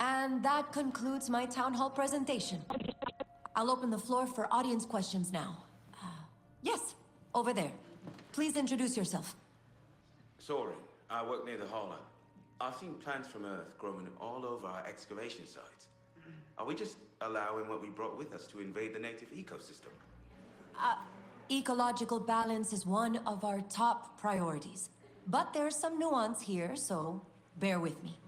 And that concludes my town hall presentation. I'll open the floor for audience questions now. Yes, over there. Please introduce yourself. Soren, I work near the hauler. I've seen plants from Earth growing all over our excavation sites. Are we just allowing what we brought with us to invade the native ecosystem? Ecological balance is one of our top priorities. But there's some nuance here, so bear with me.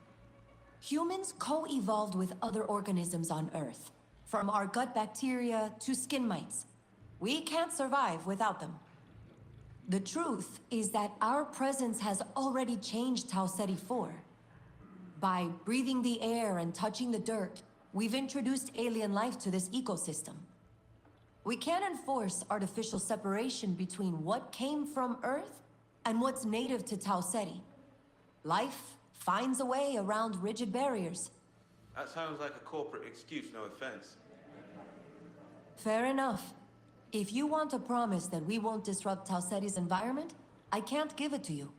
Humans co-evolved with other organisms on Earth, from our gut bacteria to skin mites. We can't survive without them. The truth is that our presence has already changed Tau Ceti 4. By breathing the air and touching the dirt, we've introduced alien life to this ecosystem. We can't enforce artificial separation between what came from Earth and what's native to Tau Ceti. Life finds a way around rigid barriers. That sounds like a corporate excuse, no offense. Fair enough. If you want a promise that we won't disrupt Tau Ceti's environment, I can't give it to you.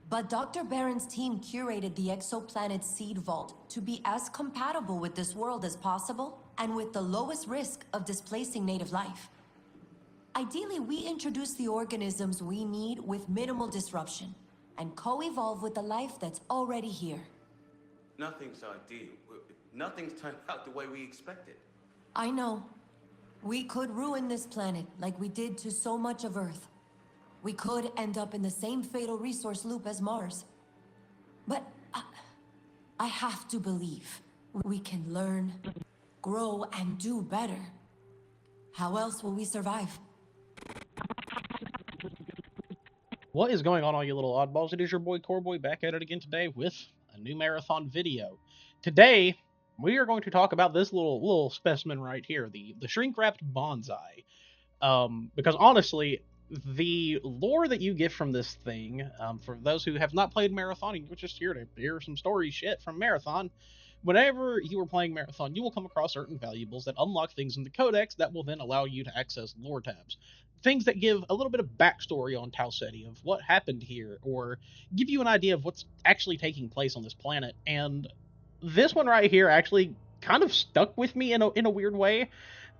But Dr. Barron's team curated the exoplanet seed vault to be as compatible with this world as possible and with the lowest risk of displacing native life. Ideally, we introduce the organisms we need with minimal disruption and co-evolve with the life that's already here. Nothing's ideal. Nothing's turned out the way we expected. I know. We could ruin this planet like we did to so much of Earth. We could end up in the same fatal resource loop as Mars. But I have to believe we can learn, grow, and do better. How else will we survive? What is going on, all you little oddballs? It is your boy Coreboy back at it again today with a new marathon video. Today, we are going to talk about this little specimen right here, the Shrink Wrapped Bonzai. Because honestly, the lore that you get from this thing, for those who have not played Marathon, you're just here to hear some story shit from Marathon. Whenever you are playing Marathon, you will come across certain valuables that unlock things in the Codex that will then allow you to access lore tabs. Things that give a little bit of backstory on Tau Ceti, of what happened here, or give you an idea of what's actually taking place on this planet. And this one right here actually kind of stuck with me in a weird way.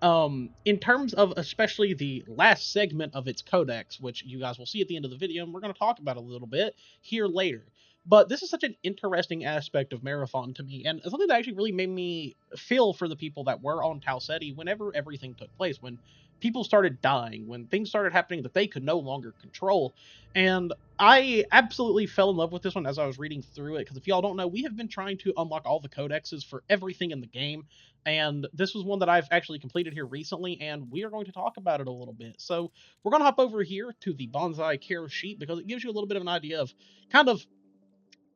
In terms of especially the last segment of its codex, which you guys will see at the end of the video, and we're going to talk about a little bit here later. But this is such an interesting aspect of Marathon to me, and something that actually really made me feel for the people that were on Tau Ceti whenever everything took place, when people started dying, when things started happening that they could no longer control. And I absolutely fell in love with this one as I was reading through it, because if y'all don't know, we have been trying to unlock all the codexes for everything in the game, and this was one that I've actually completed here recently, and we are going to talk about it a little bit. So we're going to hop over here to the Bonsai care sheet, because it gives you a little bit of an idea of kind of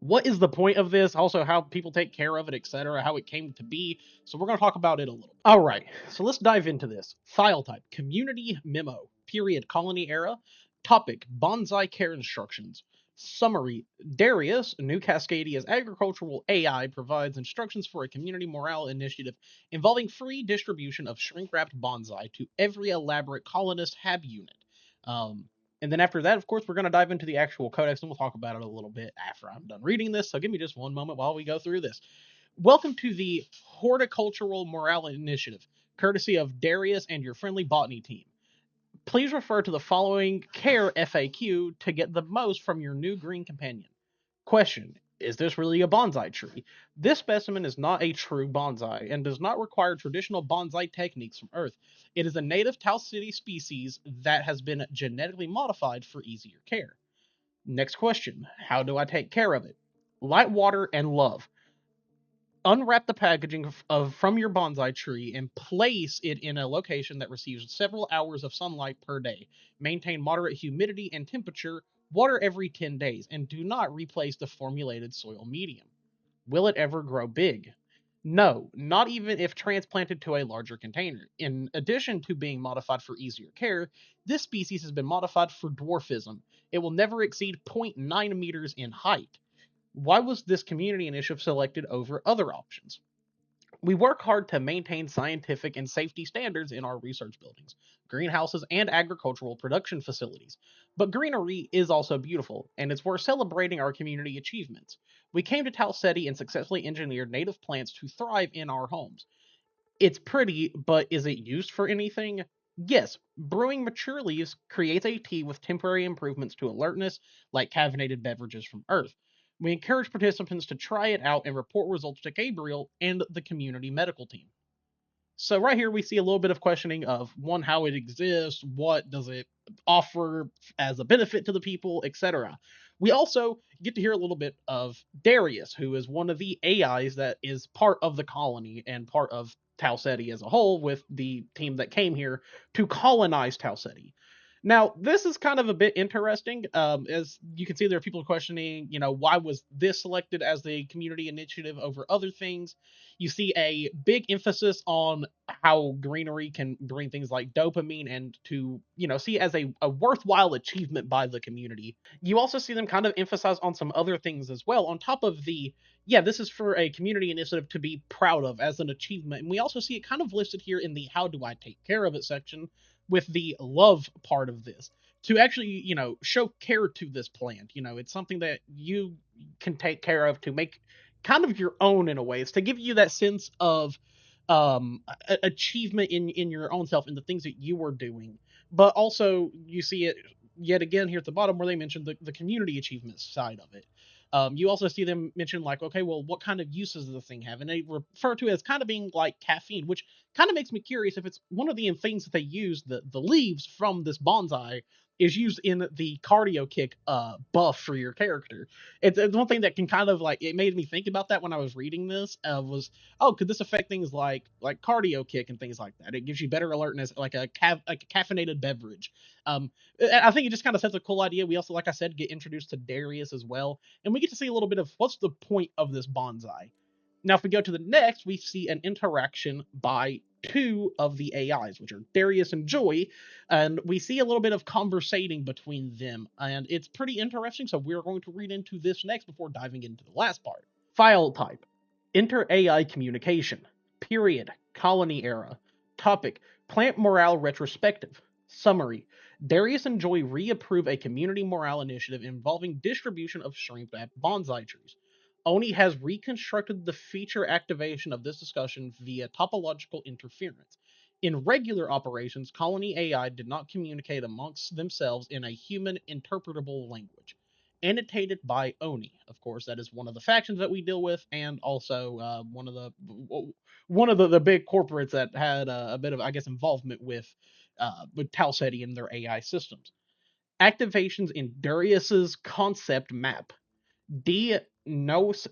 what is the point of this, also how people take care of it, etc., how it came to be. So we're going to talk about it a little bit. All right, so let's dive into this. File type, community memo, period, colony era. Topic, bonsai care instructions. Summary, Darius, New Cascadia's agricultural AI, provides instructions for a community morale initiative involving free distribution of shrink-wrapped bonsai to every elaborate colonist hab unit. And then after that, of course, we're going to dive into the actual codex, and we'll talk about it a little bit after I'm done reading this. So give me just one moment while we go through this. Welcome to the Horticultural Morale Initiative, courtesy of Darius and your friendly botany team. Please refer to the following care FAQ to get the most from your new green companion. Question: is this really a bonsai tree? This specimen is not a true bonsai and does not require traditional bonsai techniques from Earth. It is a native Tau Ceti species that has been genetically modified for easier care. Next question: how do I take care of it? Light water and love. Unwrap the packaging from your bonsai tree and place it in a location that receives several hours of sunlight per day. Maintain moderate humidity and temperature. Water every 10 days, and do not replace the formulated soil medium. Will it ever grow big? No, not even if transplanted to a larger container. In addition to being modified for easier care, this species has been modified for dwarfism. It will never exceed 0.9 meters in height. Why was this community initiative selected over other options? We work hard to maintain scientific and safety standards in our research buildings, greenhouses, and agricultural production facilities. But greenery is also beautiful, and it's worth celebrating our community achievements. We came to Tau Ceti and successfully engineered native plants to thrive in our homes. It's pretty, but is it used for anything? Yes, brewing mature leaves creates a tea with temporary improvements to alertness, like caffeinated beverages from Earth. We encourage participants to try it out and report results to Gabriel and the community medical team. So right here we see a little bit of questioning of one, how it exists, what does it offer as a benefit to the people, etc. We also get to hear a little bit of Darius, who is one of the AIs that is part of the colony and part of Tau Ceti as a whole, with the team that came here to colonize Tau Ceti. Now, this is kind of a bit interesting. As you can see, there are people questioning, why was this selected as the community initiative over other things? You see a big emphasis on how greenery can bring things like dopamine and to, see as a worthwhile achievement by the community. You also see them kind of emphasize on some other things as well, on top of this is for a community initiative to be proud of as an achievement. And we also see it kind of listed here in the how do I take care of it section with the love part of this to actually, show care to this plant. It's something that you can take care of to make kind of your own in a way. It's to give you that sense of achievement in your own self and the things that you were doing. But also you see it yet again here at the bottom where they mentioned the community achievement side of it. You also see them mention like, okay, well, what kind of uses does the thing have? And they refer to it as kind of being like caffeine, which kind of makes me curious if it's one of the things that they use, the leaves from this bonsai is used in the cardio kick buff for your character. It's one thing that can kind of like, it made me think about that when I was reading this, was, oh, could this affect things like cardio kick and things like that? It gives you better alertness, like like a caffeinated beverage. I think it just kind of sets a cool idea. We also, like I said, get introduced to Darius as well, and we get to see a little bit of what's the point of this bonsai. Now, if we go to the next, we see an interaction by two of the AIs, which are Darius and Joy, and we see a little bit of conversating between them, and it's pretty interesting, so we're going to read into this next before diving into the last part. File type, inter-AI communication, period, colony era, topic, plant morale retrospective, summary, Darius and Joy reapprove a community morale initiative involving distribution of Shrink Wrapped Bonzai Trees. Oni has reconstructed the feature activation of this discussion via topological interference. In regular operations, Colony AI did not communicate amongst themselves in a human interpretable language. Annotated by Oni. Of course, that is one of the factions that we deal with, and also one of the big corporates that had a bit of, I guess, involvement with Tau Ceti and their AI systems. Activations in Darius's concept map. D Nos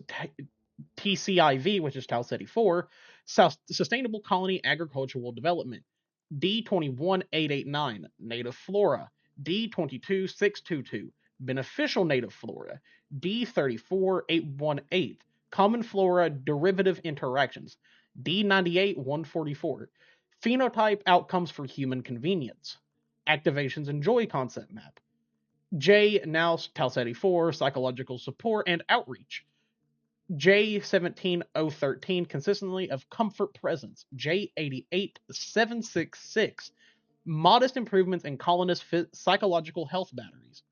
TCIV, which is Tau Ceti 4, Sustainable Colony Agricultural Development. D21889, Native Flora. D22622, Beneficial Native Flora. D34818, Common Flora Derivative Interactions. D98144, Phenotype Outcomes for Human Convenience. Activations and Joy Concept Map. J now Tau Ceti 4, Psychological Support and Outreach. J17013, Consistently of Comfort Presence. J88766, Modest Improvements in Colonist Psychological Health Batteries.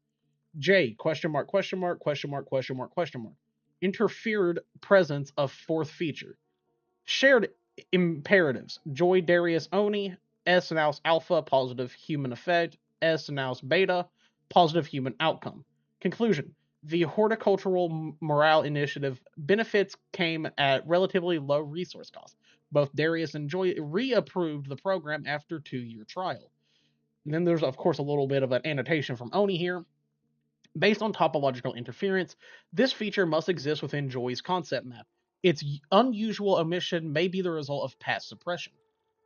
J question mark question mark question mark question mark question mark, Interfered Presence of Fourth Feature. Shared Imperatives. Joy Darius Oni. S Naus Alpha, Positive Human Effect. S Naus Beta, Positive Human Outcome. Conclusion. The Horticultural Morale Initiative benefits came at relatively low resource cost. Both Darius and Joy reapproved the program after 2-year trial. And then there's, of course, a little bit of an annotation from Oni here. Based on topological interference, this feature must exist within Joy's concept map. Its unusual omission may be the result of past suppression.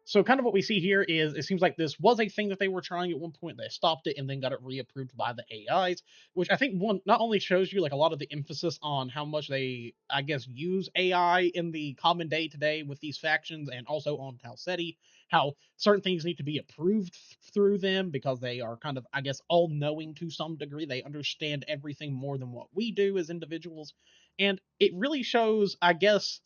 So kind of what we see here is it seems like this was a thing that they were trying at one point. They stopped it and then got it reapproved by the AIs, which I think one not only shows you like a lot of the emphasis on how much they, I guess, use AI in the common day today with these factions and also on Tau Ceti, how certain things need to be approved through them because they are kind of, I guess, all-knowing to some degree. They understand everything more than what we do as individuals. And it really shows, I guess,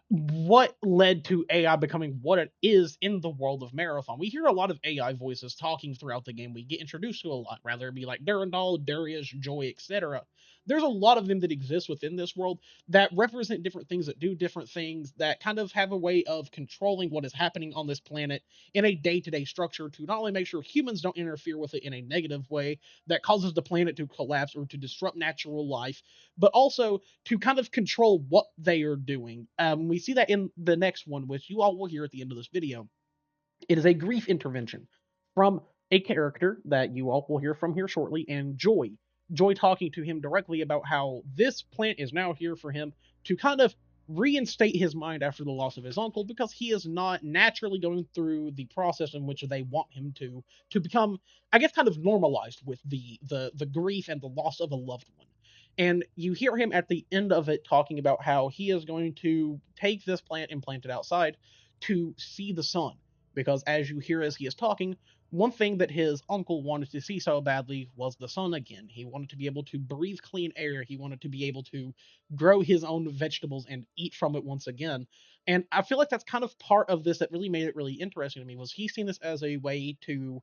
what led to AI becoming what it is in the world of Marathon. We hear a lot of AI voices talking throughout the game. We get introduced to a lot, rather it be like Durandal, Darius, Joy, etc. There's a lot of them that exist within this world that represent different things, that do different things, that kind of have a way of controlling what is happening on this planet in a day-to-day structure to not only make sure humans don't interfere with it in a negative way that causes the planet to collapse or to disrupt natural life, but also to kind of control what they are doing. We see that in the next one, which you all will hear at the end of this video. It is a grief intervention from a character that you all will hear from here shortly, and Joy. Joy talking to him directly about how this plant is now here for him to kind of reinstate his mind after the loss of his uncle, because he is not naturally going through the process in which they want him to become, I guess, kind of normalized with the grief and the loss of a loved one. And you hear him at the end of it talking about how he is going to take this plant and plant it outside to see the sun. Because as you hear as he is talking, one thing that his uncle wanted to see so badly was the sun again. He wanted to be able to breathe clean air. He wanted to be able to grow his own vegetables and eat from it once again. And I feel like that's kind of part of this that really made it really interesting to me, was he seen this as a way to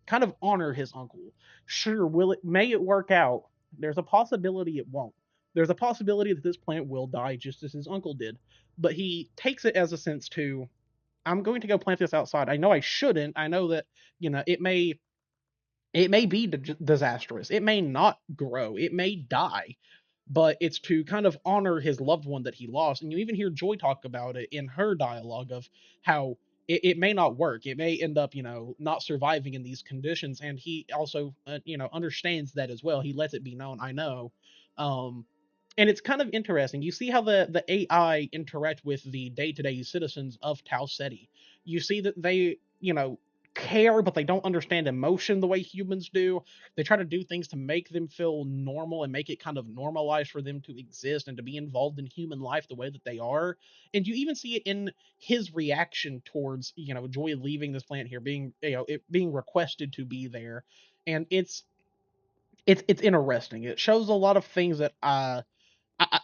kind of honor his uncle. Sure, may it work out? There's a possibility it won't. There's a possibility that this plant will die just as his uncle did. But he takes it as a sense to, I'm going to go plant this outside. I know I shouldn't. I know that, it may be disastrous. It may not grow. It may die. But it's to kind of honor his loved one that he lost. And you even hear Joy talk about it in her dialogue of how it may not work. It may end up, not surviving in these conditions. And he also, understands that as well. He lets it be known, I know. Um, and it's kind of interesting. You see how the AI interact with the day-to-day citizens of Tau Ceti. You see that they, care, but they don't understand emotion the way humans do. They try to do things to make them feel normal and make it kind of normalized for them to exist and to be involved in human life the way that they are. And you even see it in his reaction towards, Joy leaving this planet here, being, it being requested to be there. And it's interesting. It shows a lot of things that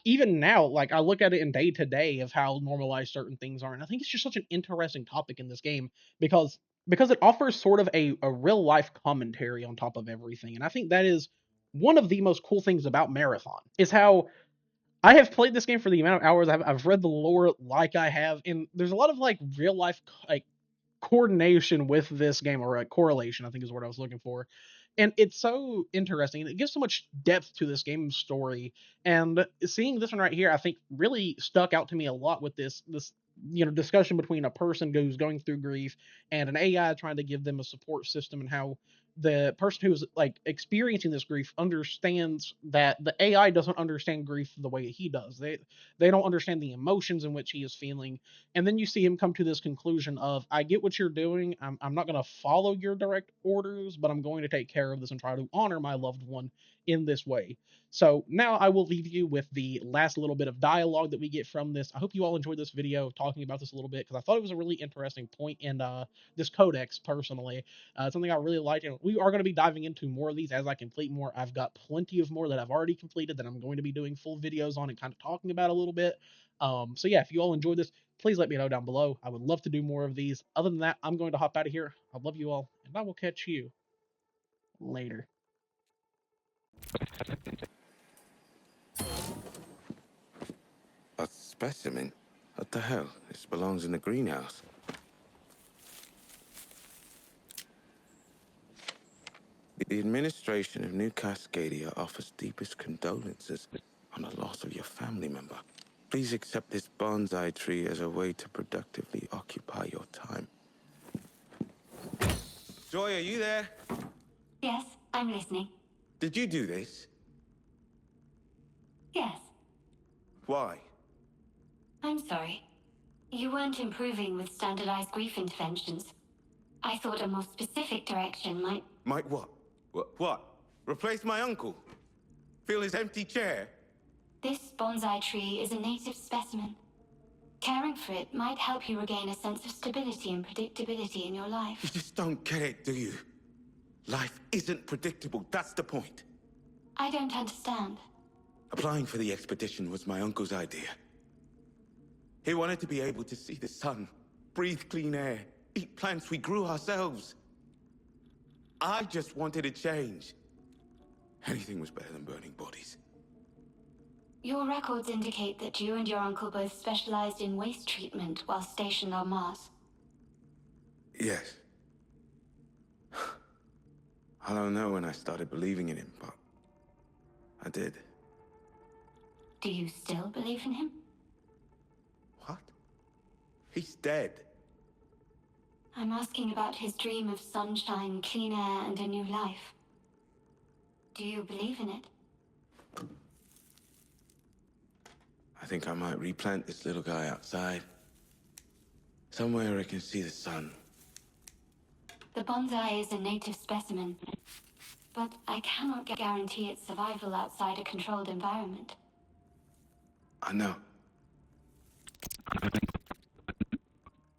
even now, like, I look at it in day to day of how normalized certain things are, and I think it's just such an interesting topic in this game because it offers sort of a real life commentary on top of everything, and I think that is one of the most cool things about Marathon is how I have played this game for the amount of hours I've read the lore like I have, and there's a lot of like real life like coordination with this game, or a correlation, I think is what I was looking for. And it's so interesting, and it gives so much depth to this game's story. And seeing this one right here, I think really stuck out to me a lot with this discussion between a person who's going through grief and an AI trying to give them a support system, and how the person who's like experiencing this grief understands that the AI doesn't understand grief the way he does. They don't understand the emotions in which he is feeling. And then you see him come to this conclusion of, I get what you're doing. I'm not going to follow your direct orders, but I'm going to take care of this and try to honor my loved one in this way. So now I will leave you with the last little bit of dialogue that we get from this. I hope you all enjoyed this video talking about this a little bit, because I thought it was a really interesting point in this codex personally. Something I really liked, and we are going to be diving into more of these as I complete more. I've got plenty of more that I've already completed that I'm going to be doing full videos on and kind of talking about a little bit. So yeah, if you all enjoyed this, please let me know down below. I would love to do more of these. Other than that, I'm going to hop out of here. I love you all, and I will catch you later. A specimen? What the hell? This belongs in the greenhouse. The administration of New Cascadia offers deepest condolences on the loss of your family member. Please accept this bonsai tree as a way to productively occupy your time. Joy, are you there? Yes, I'm listening. Did you do this? Yes, Why? I'm sorry. You weren't improving with standardized grief interventions. I thought a more specific direction might... Mike, what? What? Replace my uncle? Fill his empty chair? This bonsai tree is a native specimen. Caring for it might help you regain a sense of stability and predictability in your You life. just don't get it, do you? Life isn't predictable, that's the point. I don't understand. Applying for the expedition was my uncle's idea. He wanted to be able to see the sun, breathe clean air, eat plants we grew ourselves. I just wanted a change. Anything was better than burning bodies. Your records indicate that you and your uncle both specialized in waste treatment while stationed on Mars. Yes. I don't know when I started believing in him, but I did. Do you still believe in him? What? He's dead. I'm asking about his dream of sunshine, clean air, and a new life. Do you believe in it? I think I might replant this little guy outside. Somewhere I can see the sun. The bonsai is a native specimen, but I cannot guarantee its survival outside a controlled environment. I know.